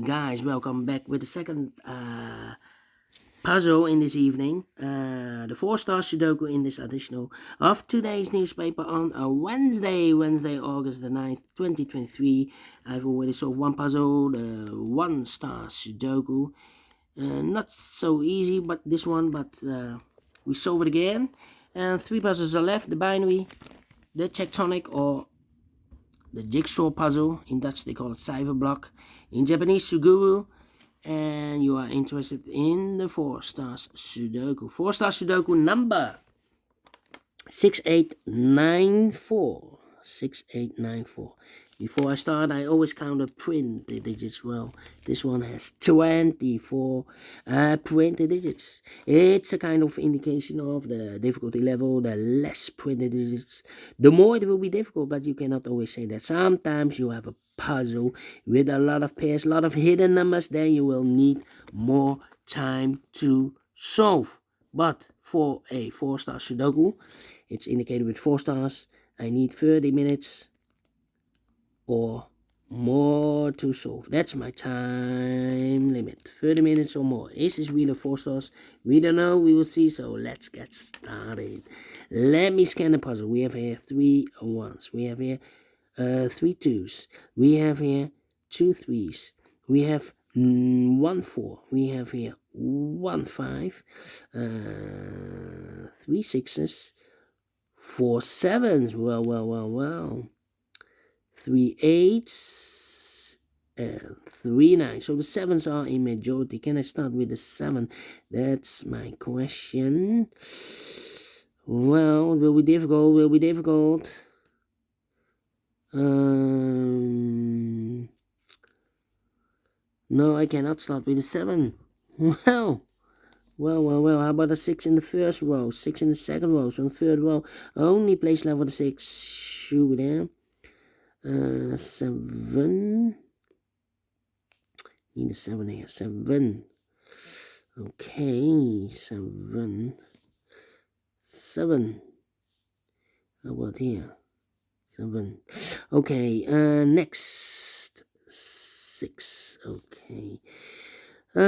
guys, welcome back with the second puzzle in this evening. The Four Stars Sudoku in this additional of today's newspaper on a Wednesday, August the 9th, 2023. I've already solved one puzzle, the One Star Sudoku. Not so easy, but this one, but we solve it again. And 3 puzzles are left: the binary, the tectonic, or the jigsaw puzzle. In Dutch they call it cyberblock, in Japanese suguru, and you are interested in the 4 Stars Sudoku. 4 Stars Sudoku number 6894. 6894. Before I start, I always count the print digits. Well, this one has 24 printed digits. It's a kind of indication of the difficulty level. The less printed digits, the more it will be difficult, but you cannot always say that. Sometimes you have a puzzle with a lot of pairs, a lot of hidden numbers, then you will need more time to solve. But for a 4-star Sudoku, it's indicated with 4 stars. I need 30 minutes or more to solve. That's my time limit. 30 minutes or more. Is this really 4 stars? We don't know. We will see. So let's get started. Let me scan the puzzle. We have here 3 1s. We have here 3 2s. We have here 2 3s. We have 1 4. We have here 1 5. 3 6s. 4 7s. Well. 3 8s and 3 9s. So the 7s are in majority. Can I start with the 7? That's my question. Well, it will be difficult. No, I cannot start with the 7. Well, how about a 6 in the first row, 6 in the second row, so in the third row, only place level the 6, shoot there. 7, need a 7 here, 7, okay, 7, how about here, 7, okay, next, 6, okay, how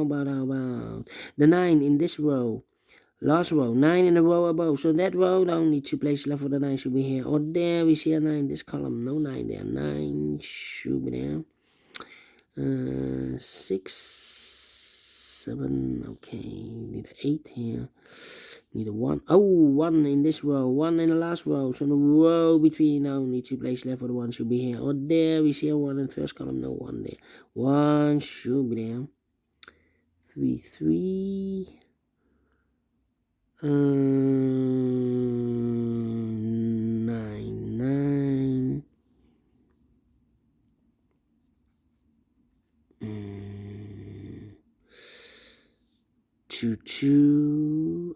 about the 9 in this row, last row, 9 in the row above, so that row, the only 2 places left for the 9 should be here, or there. We see a 9, this column, no 9 there, 9 should be there, 6, 7, okay, need an 8 here, need a 1, 1 in this row, 1 in the last row, so the row between, only 2 places left for the 1 should be here, or there. We see a 1 in the first column, no 1 there, 1 should be there, 3 3, 9 9, 2 2.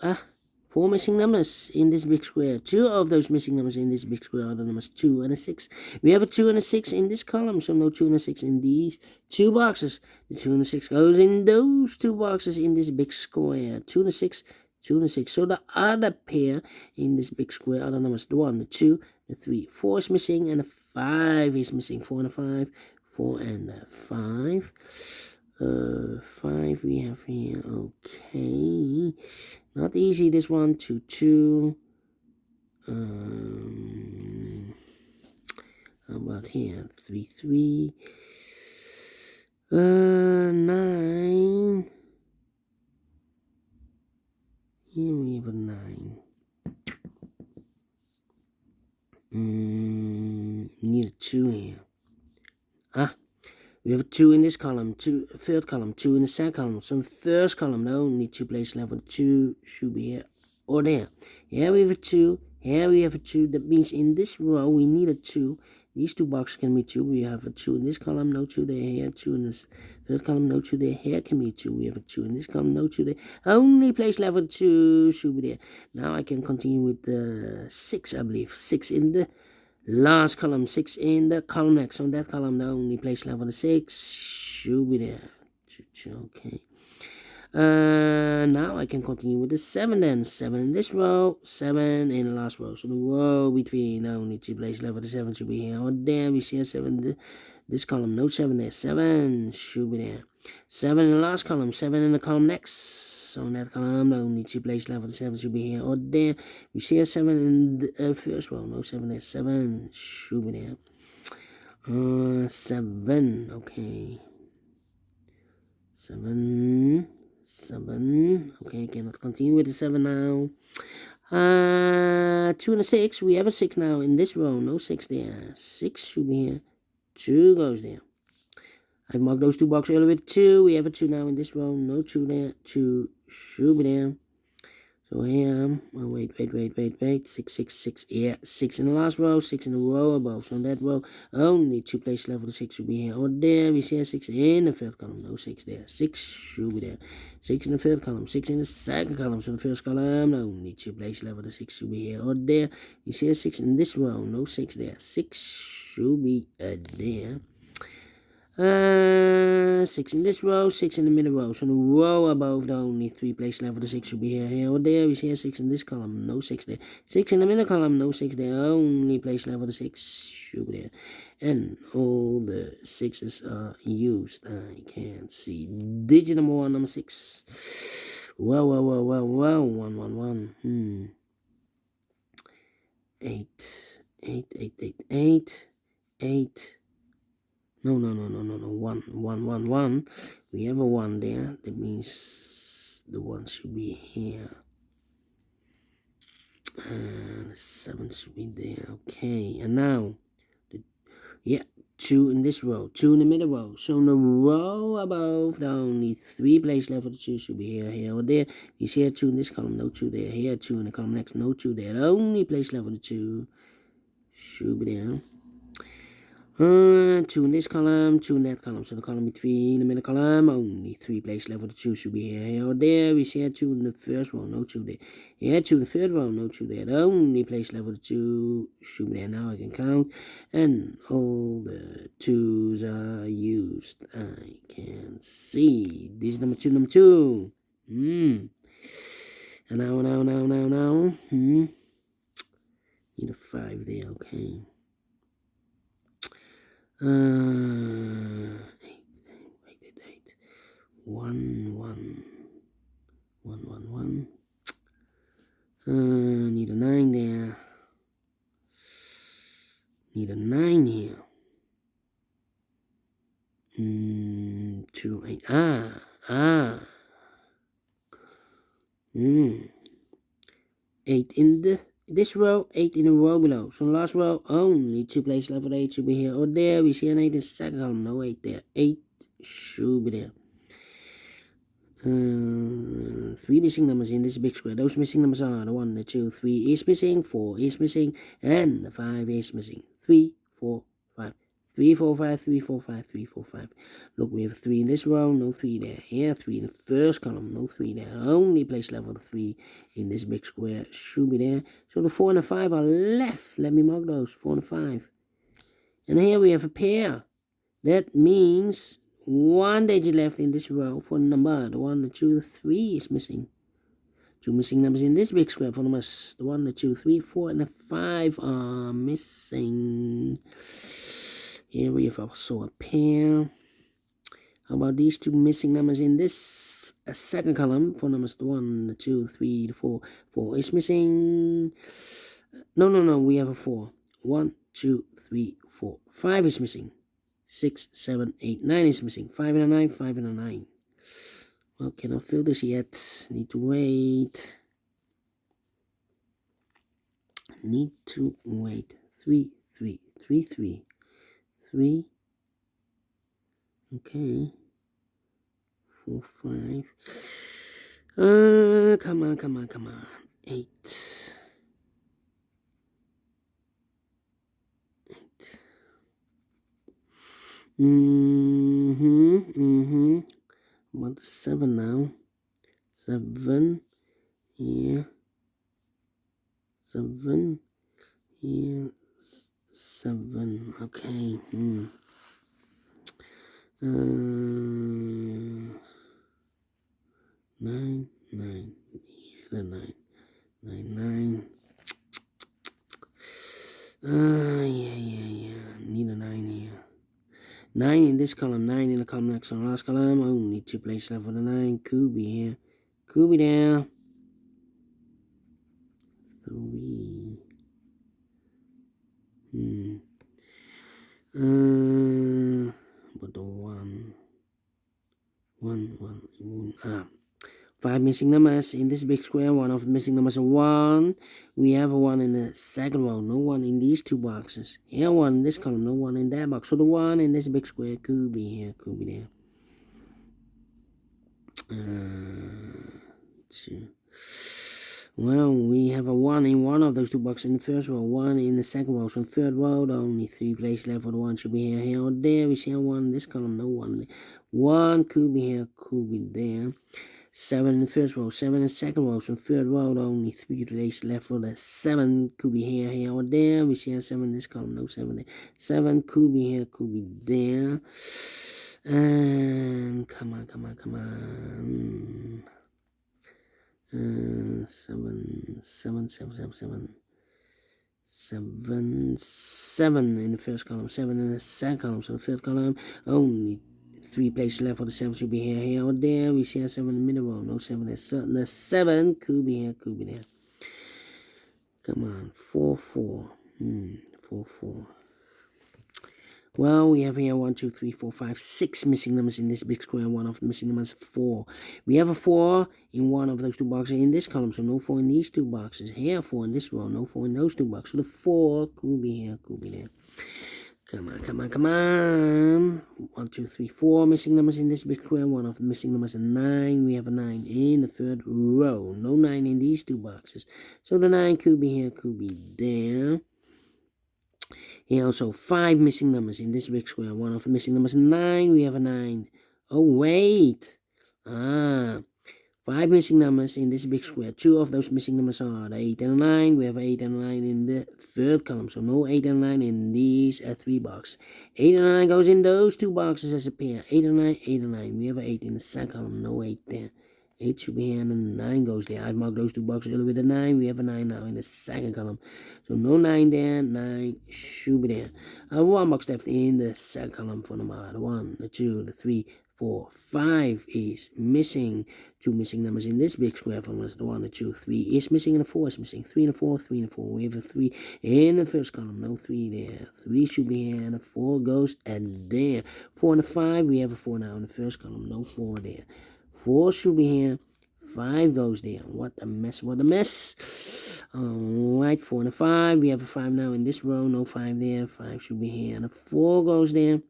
4 missing numbers in this big square. 2 of those missing numbers in this big square are the numbers 2 and a 6. We have a 2 and a 6 in this column, so no 2 and a 6 in these 2 boxes. The 2 and the 6 goes in those 2 boxes in this big square. 2 and a 6, 2 and a 6. So the other pair in this big square are the numbers the 1, the 2, the 3. 4 is missing and the 5 is missing. 4 and a 5, 4 and a 5. 5 we have here. Okay, not easy this one. 2 2. How about here? 3 3. 9. Here we have a 9. Need a 2 here. We have a 2 in this column, 2, third column, 2 in the second column. So in the first column, the only 2 places left for the 2 should be here or there. Here we have a 2, here we have a 2. That means in this row, we need a 2. These 2 boxes can be 2. We have a 2 in this column, no 2 there. Here, 2 in this third column, no 2 there. Here can be 2. We have a 2 in this column, no 2 there. Only place left for 2 should be there. Now I can continue with the 6, I believe. 6 in the last column, 6 in the column next. On that column, the only place left for the 6 should be there. Okay. Now I can continue with the 7 then. 7 in this row, 7 in the last row. So the row between only 2 places left for the 7 should be here. Oh, there we see a 7. This column, no 7 there. 7 should be there. 7 in the last column, 7 in the column next. So in that column, only 2 place level 7 should be here or there. We see a 7 in the first row, no 7 there. 7 should be there. 7, okay. 7, okay, cannot continue with the 7 now. 2 and a 6, we have a 6 now in this row, no 6 there. 6 should be here. 2 goes there. I marked those 2 boxes earlier with 2. We have a 2 now in this row. No 2 there. 2 should be there. So here, oh, wait. 6, 6, 6. Yeah, 6 in the last row, 6 in the row above. So in that row, only 2 place level 6 should be here or there. We see a 6 in the third column. No 6 there. 6 should be there. 6 in the third column, 6 in the second column. So in the first column, only 2 place level 6 should be here or there. We see a 6 in this row. No 6 there. 6 should be there. 6 in this row, 6 in the middle row. So the row above the only 3 place level 6 should be here or there. We see a 6 in this column, no 6 there. 6 in the middle column, no 6 there. Only place level 6 should be there. And all the 6s are used. I can't see. Digit number 1, number 6. Well. 1. 8. 8. No. 1. We have a 1 there. That means the 1 should be here. The 7 should be there. Okay. And now, 2 in this row. 2 in the middle row. So in the row above, the only 3 place left for the 2 should be here or there. You see a 2 in this column. No 2 there. Here 2 in the column next. No 2 there. The only place left for the 2 should be there. 2 in this column, 2 in that column. So the column between the middle column, only 3 place level 2 should be here or there. We see 2 in the first row, no 2 there. Here 2 in the third row, no 2 there. The only place level 2 should be there. Now I can count, and all the 2s are used. I can see. This is number 2. And now. Need a 5 there, okay. 8. 1. Need a 9 there. Need a 9 here. 2, 8. 8 in this row, 8 in the row below. So last row, only 2 place level 8 should be here or there. We see an 8 in the second column, no 8 there. 8 should be there. 3 missing numbers in this big square. Those missing numbers are the 1, the 2, 3 is missing, 4 is missing, and the 5 is missing. 3, 4, 5. 3, 4, 5, 3, 4, 5, 3, 4, 5. Look, we have 3 in this row, no 3 there. Here, 3 in the first column, no 3 there. Only place level 3 in this big square should be there. So the 4 and the 5 are left. Let me mark those, 4 and 5. And here we have a pair. That means 1 digit left in this row for the number. The 1, the 2, the 3 is missing. 2 missing numbers in this big square for numbers. The 1, the 2, 3, 4, and the 5 are missing. Here we have also a pair. How about these 2 missing numbers in this second column for numbers the 1, the 2, 3, the 4. 4 is missing. No, we have a 4. 1, 2, 3, 4. 5 is missing. 6, 7, 8, 9 is missing. 5 and a 9, 5 and a 9. Well, cannot fill this yet. Need to wait. 3. 3. Okay. 4, 5. Come on. 8. 8. About 7 now. 7. Here. 7. Here. 7. Okay. 9. Yeah, the 9. 9. Yeah. Need a 9 here. 9 in this column, 9 in the column next to the last column. Only 2 places left for the 9. Could be here. Could be there. 3. But the 1. 5 missing numbers in this big square. One of the missing numbers is 1. We have a 1 in the second row. No 1 in these 2 boxes. Here 1 in this column. No 1 in that box. So the 1 in this big square could be here. Could be there. 2. Well, we have a 1 in one of those 2 boxes in the first row. 1 in the second row. So in the third row, the only 3 places left for the 1 should be here, or there. We see a 1 in this column. No 1 there. 1 could be here. Could be there. 7 in the first row, 7 in the second row, so third row, only 3 places left for the 7 could be here, or there. We see a 7 in this column, no 7 there. 7 could be here, could be there. And come on. 7 in the first column, 7 in the second column, so the third column, only 3 places left for the 7 should be here, or there. We see a 7 in the middle row, no 7 there. So the 7 could be here, could be there. Come on, 4. 4. Well, we have here 1, 2, 3, 4, 5, 6 missing numbers in this big square. One of the missing numbers is 4. We have a 4 in one of those 2 boxes in this column, so no 4 in these 2 boxes. Here 4 in this row, no 4 in those 2 boxes. So the 4 could be here, could be there. Come on. 1, 2, 3, 4 missing numbers in this big square. One of the missing numbers is 9. We have a 9 in the third row. No 9 in these 2 boxes. So the 9 could be here, could be there. Here also 5 missing numbers in this big square. One of the missing numbers is 9. We have a 9. Oh, wait. 5 missing numbers in this big square. 2 of those missing numbers are the 8 and a 9. We have 8 and a 9 in the third column. So no 8 and 9 in these 3 boxes. 8 and 9 goes in those 2 boxes as a pair. 8 and 9, 8 and 9. We have 8 in the second column. No 8 there. 8 should be here and then 9 goes there. I've marked those 2 boxes earlier with a 9. We have a 9 now in the second column. So no 9 there. 9 should be there. 1 box left in the second column for number 1, the 2, the 3, 4, 5 is missing. 2 missing numbers in this big square from us. The 1, the 2, 3 is missing, and the 4 is missing. 3 and a 4, 3 and a 4. We have a 3 in the first column. No 3 there. 3 should be here, and a 4 goes and there. 4 and a 5. We have a 4 now in the first column. No 4 there. 4 should be here. 5 goes there. What a mess. Alright, 4 and a 5. We have a 5 now in this row. No 5 there. 5 should be here. And a 4 goes there.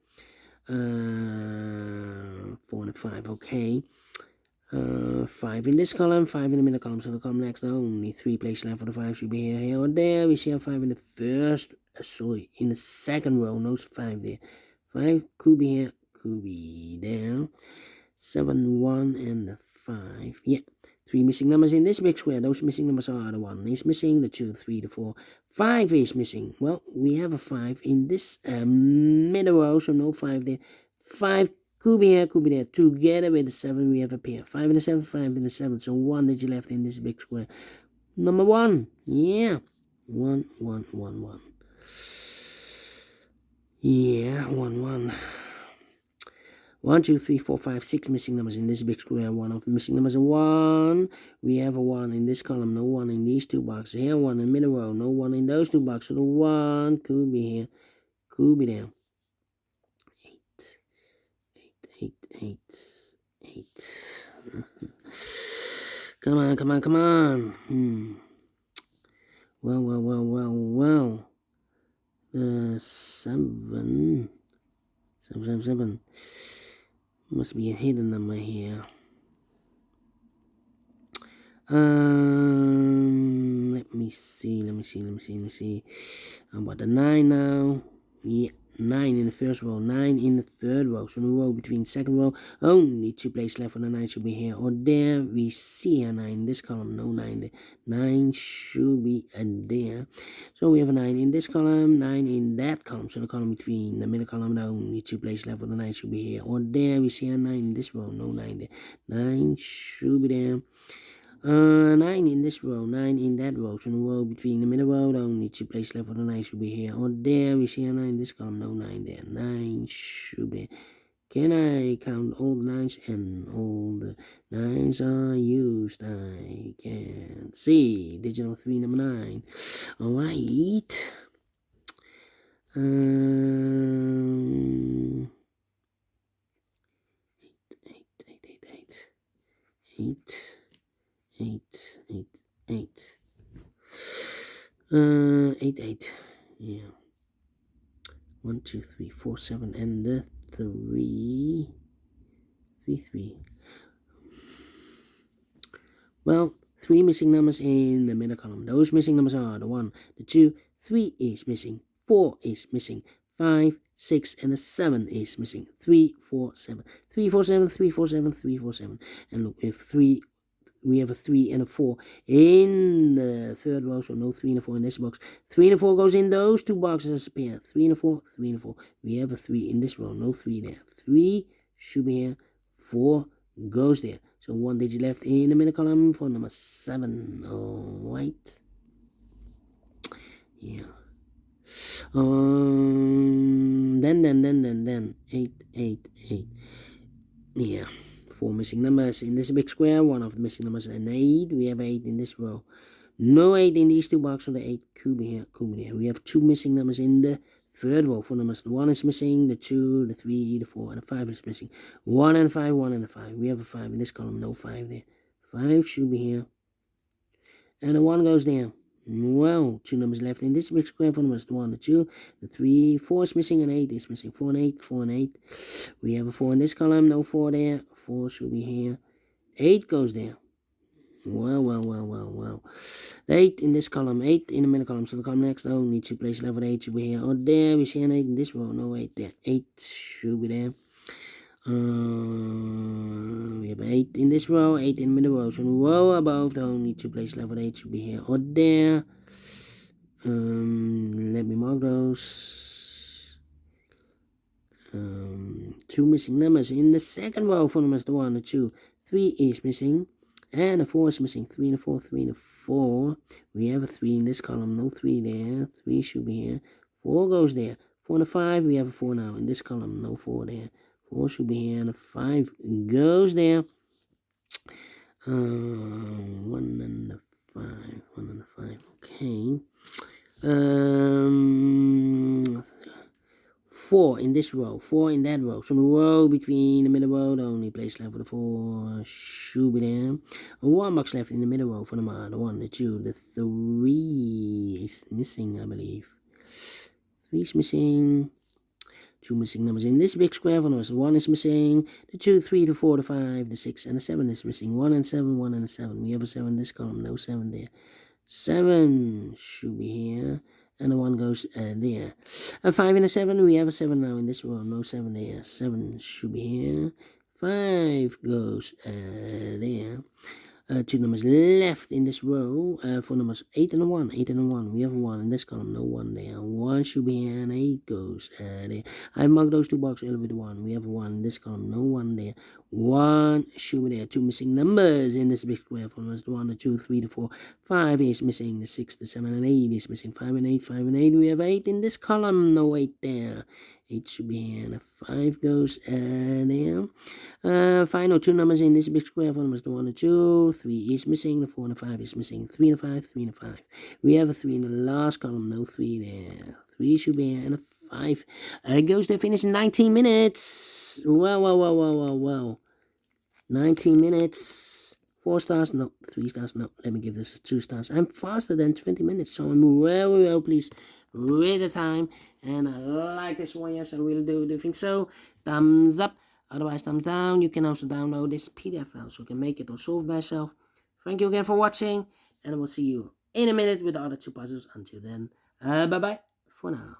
4 and a 5. Okay. 5 in this column. 5 in the middle column. So the column next, only 3 places left for the 5 should be here or there. We see a 5 in the first. In the second row. No 5 there. 5 could be here. Could be there. 7, 1, and the 5. Yeah. 3 missing numbers in this big square. Those missing numbers are the 1 is missing, the 2, 3, the 4. 5 is missing. Well, we have a 5 in this middle row, so no 5 there. 5 could be here, could be there. Together with the 7, we have a pair. 5 and the 7, 5 and the 7. So 1 digit left in this big square. Number 1. Yeah. 1, 1, 1, 1. Yeah, 1, 1. 1, 2, 3, 4, 5, 6 missing numbers in this big square. One of the missing numbers is 1. We have a 1 in this column. No 1 in these 2 boxes. Here 1 in the middle row. No 1 in those 2 boxes. So the 1 could be here. Could be there. 8. Come on. Well. 7. Must be a hidden number here. Let me see. How about the 9 now? Yeah, 9 in the first row, 9 in the third row. So the row between second row, only 2 places left for the 9 should be here or there. We see a 9 in this column, no 9 there. 9 should be there. So we have a 9 in this column, 9 in that column. So the column between the middle column, only 2 places left for the 9 should be here or there. We see a 9 in this row, no 9 there. 9 should be there. 9 in this row, 9 in that row. So the row between the middle row, the only 2 places left for the 9 should be here or there. We see a 9 in this column, no 9 there. 9 should be. Can I count all the 9s? And all the 9s are used. I can see. Digit number 3, number 9. Alright. 8, 8. Yeah. 1, 2, 3, 4, 7, and the 3. Well, 3 missing numbers in the middle column. Those missing numbers are the 1, the 2, 3 is missing, 4 is missing, 5, 6, and the 7 is missing. 3, 4, 7. 3, 4, 7, 3, 4, 7, 3, 4, 7. And look, if 3, we have a 3 and a 4 in the third row, so no 3 and a 4 in this box. 3 and a 4 goes in those 2 boxes as a pair. 3 and a 4, 3 and a 4. We have a 3 in this row, no 3 there. 3 should be here, 4 goes there. So 1 digit left in the middle column for number 7. Alright. Yeah. Then 8, 8, 8. Yeah. 4 missing numbers in this big square. 1 of the missing numbers and 8. We have 8 in this row. No 8 in these 2 boxes, so the 8 could be here, could be there. We have 2 missing numbers in the third row. 4 numbers. The 1 is missing, the 2, the 3, the 4, and the 5 is missing. 1 and 5, 1 and 5. We have a 5 in this column, no 5 there. 5 should be here. And the 1 goes there. Well, 2 numbers left in this big square. 4 numbers, the 1, the 2, the 3, 4 is missing, and 8 is missing. 4 and 8, 4 and 8. We have a 4 in this column, no 4 there. 4 should be here. 8 goes there. Well. 8 in this column, 8 in the middle column. So the column next, only 2 places left. 8 should be here or there. We see an 8 in this row, no 8 there. 8 should be there. We have 8 in this row, 8 in the middle row. So the row above, the only 2 places left. 8 should be here or there. Let me mark those. 2 missing numbers in the second row. 4 numbers, the 1, the 2, 3 is missing. And the 4 is missing. 3 and a 4, 3 and a 4. We have a 3 in this column. No 3 there. 3 should be here. 4 goes there. 4 and a 5. We have a 4 now in this column. No 4 there. 4 should be here. And a 5 goes there. 1 and a 5. 1 and a 5. Okay. 4 in this row, 4 in that row. So the row between the middle row, the only place left for the 4 should be there. 1 box left in the middle row for the 1, the 2, the 3 is missing, I believe. 3 is missing. 2 missing numbers in this big square. For numbers, 1 is missing. The 2, 3, the 4, the 5, the 6, and the 7 is missing. 1 and 7, 1 and 7. We have a 7 in this column, no 7 there. 7 should be here. And the 1 goes there. A 5 and a 7. We have a 7 now in this row. No 7 there. 7 should be here. 5 goes there. 2 numbers left in this row. 4 numbers 8 and a 1. 8 and a 1. We have a 1 in this column. No 1 there. 1 should be here. And 8 goes there. I marked those 2 boxes with 1. We have a 1 in this column. No 1 there. 1 should be there. 2 missing numbers in this big square. 4 numbers 1, the 2, 3, the 4. 5 is missing. The 6, the 7, and 8 is missing. 5 and 8. 5 and 8. We have 8 in this column. No 8 there. 8 should be here. And a 5 goes there. Final 2 numbers in this big square. 4 numbers, the 1 and 2. 3 is missing. The 4 and the 5 is missing. 3 and a 5. 3 and a 5. We have a 3 in the last column. No 3 there. 3 should be here. And a 5 goes to finish in 19 minutes. Well. 19 minutes. 4 stars. No. 3 stars. No. Let me give this 2 stars. I'm faster than 20 minutes. So I'm well pleased with the time. And I like this one. Yes, I really do think so. Thumbs up. Otherwise, thumbs down. You can also download this PDF file so you can make it or solve it by yourself. Thank you again for watching. And I will see you in a minute with the other 2 puzzles. Until then, bye-bye for now.